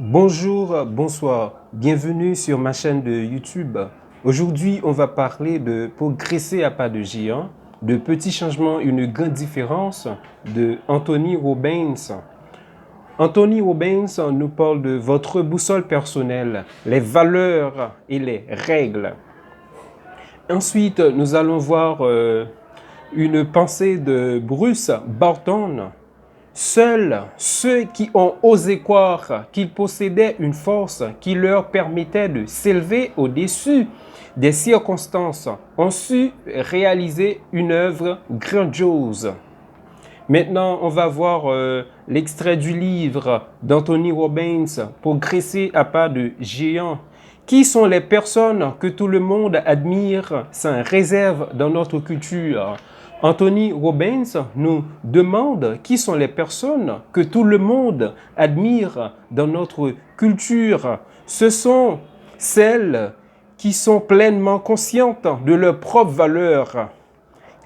Bonjour, bonsoir, bienvenue sur ma chaîne de YouTube. Aujourd'hui, on va parler de progresser à pas de géant, de petits changements, une grande différence de Anthony Robbins. Anthony Robbins nous parle de votre boussole personnelle, les valeurs et les règles. Ensuite, nous allons voir une pensée de Bruce Barton. Seuls ceux qui ont osé croire qu'ils possédaient une force qui leur permettait de s'élever au-dessus des circonstances ont su réaliser une œuvre grandiose. Maintenant, on va voir l'extrait du livre d'Anthony Robbins, Progresser à pas de géant. Qui sont les personnes que tout le monde admire sans réserve dans notre culture? Anthony Robbins nous demande qui sont les personnes que tout le monde admire dans notre culture. Ce sont celles qui sont pleinement conscientes de leurs propres valeurs,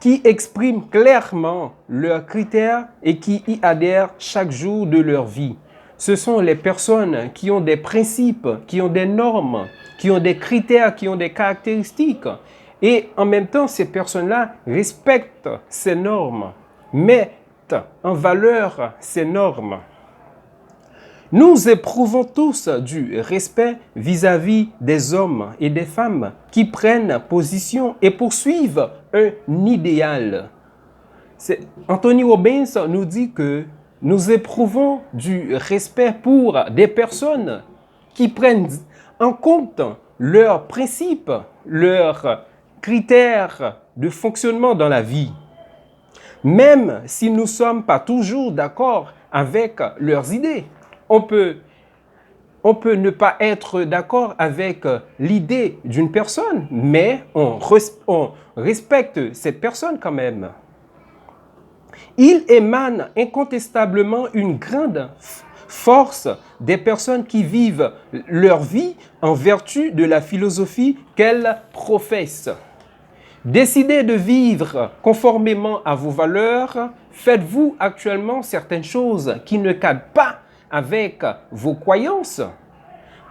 qui expriment clairement leurs critères et qui y adhèrent chaque jour de leur vie. Ce sont les personnes qui ont des principes, qui ont des normes, qui ont des critères, qui ont des caractéristiques. Et en même temps, ces personnes-là respectent ces normes, mettent en valeur ces normes. Nous éprouvons tous du respect vis-à-vis des hommes et des femmes qui prennent position et poursuivent un idéal. Anthony Robbins nous dit que nous éprouvons du respect pour des personnes qui prennent en compte leurs principes, leurs critères de fonctionnement dans la vie. Même si nous ne sommes pas toujours d'accord avec leurs idées. On peut ne pas être d'accord avec l'idée d'une personne, mais on respecte cette personne quand même. Il émane incontestablement une grande force des personnes qui vivent leur vie en vertu de la philosophie qu'elles professent. Décidez de vivre conformément à vos valeurs. Faites-vous actuellement certaines choses qui ne cadrent pas avec vos croyances?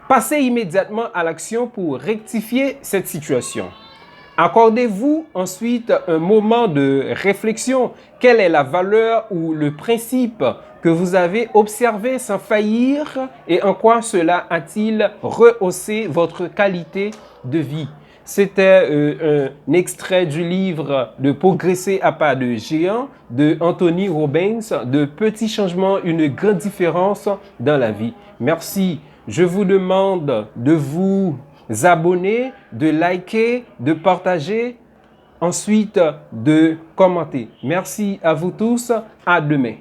Passez immédiatement à l'action pour rectifier cette situation. Accordez-vous ensuite un moment de réflexion. Quelle est la valeur ou le principe que vous avez observé sans faillir et en quoi cela a-t-il rehaussé votre qualité de vie? C'était un extrait du livre de Progresser à pas de géant de Anthony Robbins, de petits changements, une grande différence dans la vie. Merci. Je vous demande de vous abonner, de liker, de partager, ensuite de commenter. Merci à vous tous. À demain.